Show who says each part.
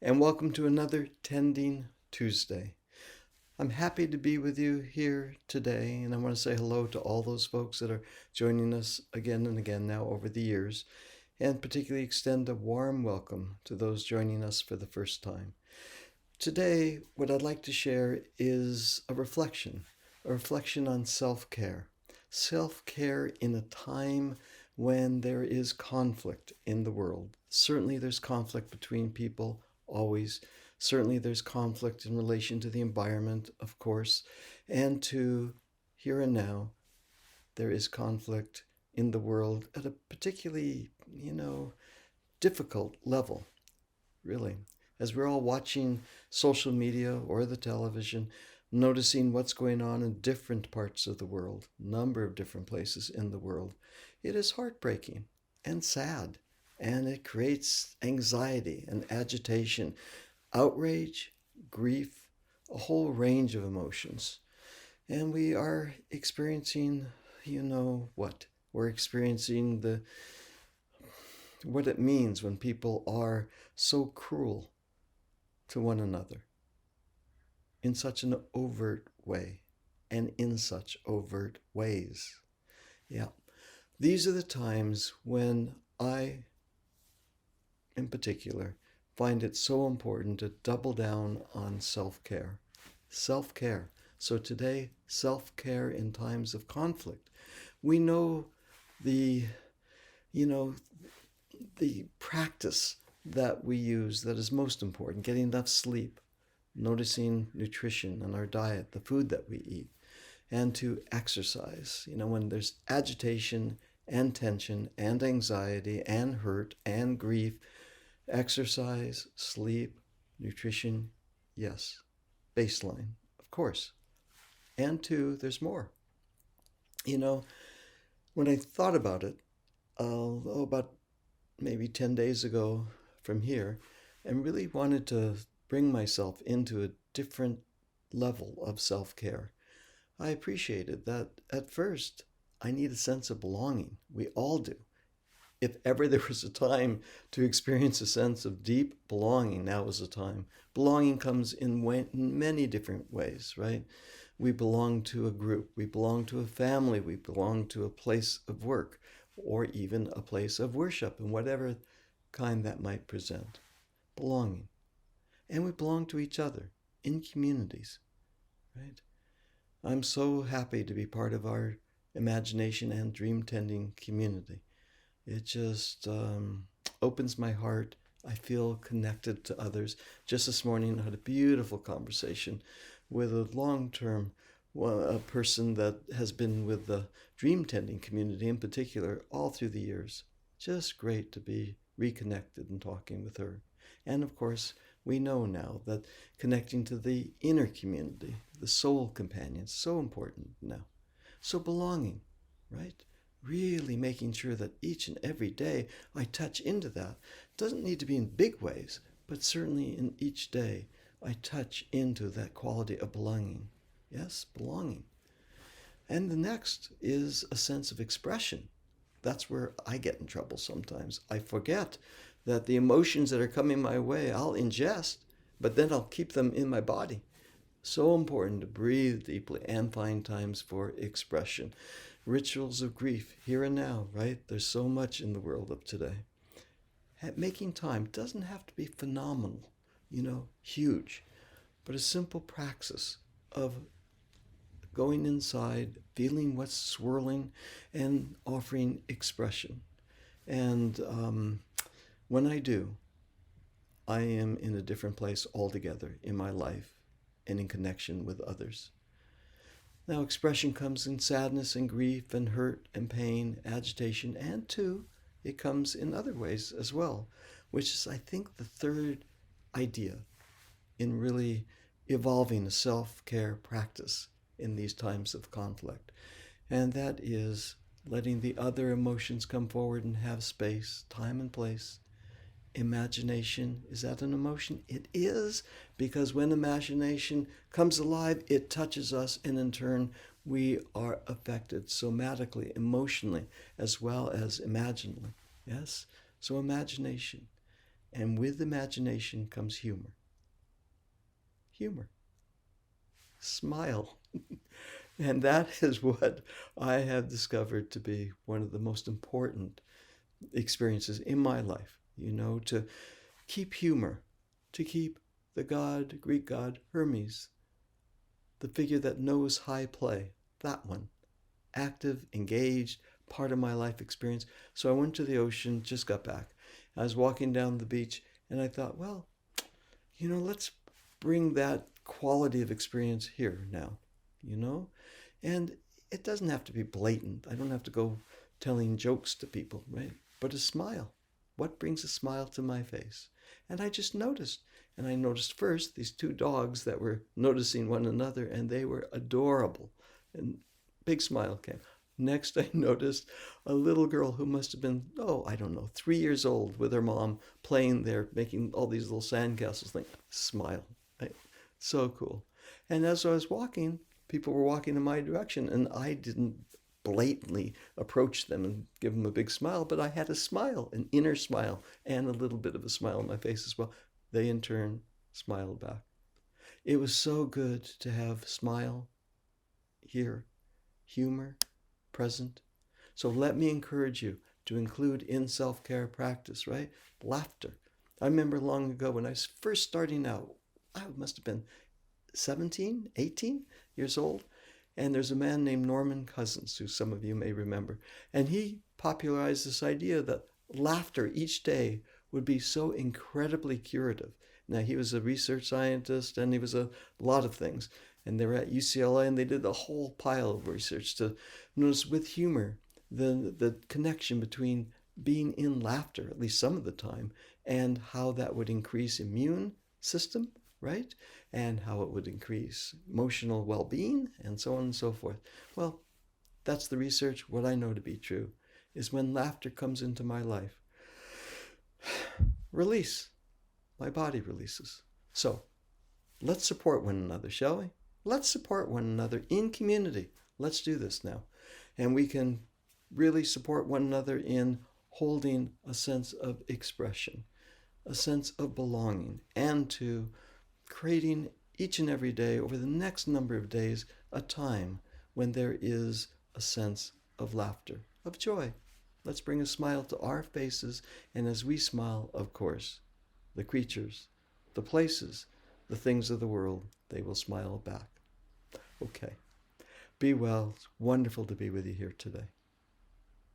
Speaker 1: and welcome to another Tending Tuesday. I'm happy to be with you here today, and I want to say hello to all those folks that are joining us again and again now over the years, and particularly extend a warm welcome to those joining us for the first time. Today, what I'd like to share is a reflection on self-care. Self-care in a time when there is conflict in the world. Certainly there's conflict between people, always. Certainly there's conflict in relation to the environment, of course, and to here and now, there is conflict in the world at a particularly, difficult level, really. As we're all watching social media or the television, noticing what's going on in different parts of the world, number of different places in the world, it is heartbreaking and sad, and it creates anxiety and agitation, outrage, grief, a whole range of emotions. And we are experiencing, what? We're experiencing what it means when people are so cruel to one another in such an overt way and in such overt ways. Yeah. These are the times when I, in particular, find it so important to double down on self-care. Self-care. So today, self-care in times of conflict. We know the, the practice that we use that is most important, getting enough sleep, noticing nutrition and our diet, the food that we eat, and to exercise. When there's agitation and tension and anxiety and hurt and grief, exercise, sleep, nutrition, yes, baseline, of course. And two, there's more. When I thought about it, about maybe 10 days ago from here, and really wanted to bring myself into a different level of self-care, I appreciated that at first I need a sense of belonging. We all do. If ever there was a time to experience a sense of deep belonging, now is the time. Belonging comes in many different ways, right? We belong to a group, we belong to a family, we belong to a place of work, or even a place of worship, and whatever kind that might present. Belonging. And we belong to each other in communities, right? I'm so happy to be part of our imagination and dream tending community. It just opens my heart. I feel connected to others. Just this morning, I had a beautiful conversation with a long-term a person that has been with the dream tending community in particular all through the years. Just great to be reconnected and talking with her. And of course, we know now that connecting to the inner community, the soul companions, so important now. So belonging, right? Really making sure that each and every day I touch into that. Doesn't need to be in big ways, but certainly in each day I touch into that quality of belonging. Yes, belonging. And the next is a sense of expression. That's where I get in trouble sometimes. I forget that the emotions that are coming my way, I'll ingest, but then I'll keep them in my body. So important to breathe deeply and find times for expression. Rituals of grief, here and now, right? There's so much in the world of today. Making time doesn't have to be phenomenal, huge, but a simple praxis of going inside, feeling what's swirling, and offering expression. And when I do, I am in a different place altogether in my life and in connection with others. Now, expression comes in sadness and grief and hurt and pain, agitation, and too, it comes in other ways as well, which is, I think, the third idea in really evolving a self-care practice in these times of conflict. And that is letting the other emotions come forward and have space, time and place. Imagination, is that an emotion? It is, because when imagination comes alive, it touches us, and in turn, we are affected somatically, emotionally, as well as imaginally. Yes? So imagination. And with imagination comes humor. Humor. Smile. And that is what I have discovered to be one of the most important experiences in my life. To keep humor, to keep the god, Greek god Hermes, the figure that knows high play, that one, active, engaged, part of my life experience. So I went to the ocean, just got back. I was walking down the beach and I thought, well, let's bring that quality of experience here now, you know? And it doesn't have to be blatant. I don't have to go telling jokes to people, right? But a smile. What brings a smile to my face? And I just noticed. And I noticed first these two dogs that were noticing one another, and they were adorable. And big smile came. Next, I noticed a little girl who must have been, I don't know, 3 years old with her mom playing there, making all these little sandcastles. Like, smile. Right? So cool. And as I was walking, people were walking in my direction, and I didn't blatantly approach them and give them a big smile, but I had a smile, an inner smile, and a little bit of a smile on my face as well. They, in turn, smiled back. It was so good to have smile here, humor present. So let me encourage you to include in self-care practice, right? Laughter. I remember long ago when I was first starting out, I must have been 17, 18 years old. And there's a man named Norman Cousins, who some of you may remember. And he popularized this idea that laughter each day would be so incredibly curative. Now, he was a research scientist and he was a lot of things. And they were at UCLA and they did a whole pile of research to notice with humor the connection between being in laughter, at least some of the time, and how that would increase immune system, right? And how it would increase emotional well-being and so on and so forth. Well, that's the research. What I know to be true is when laughter comes into my life, release. My body releases. So let's support one another, shall we? Let's support one another in community. Let's do this now. And we can really support one another in holding a sense of expression, a sense of belonging, and to creating each and every day over the next number of days a time when there is a sense of laughter, of joy. Let's bring a smile to our faces, and as we smile, of course, the creatures, the places, the things of the world, they will smile back. Okay. Be well. It's wonderful to be with you here today.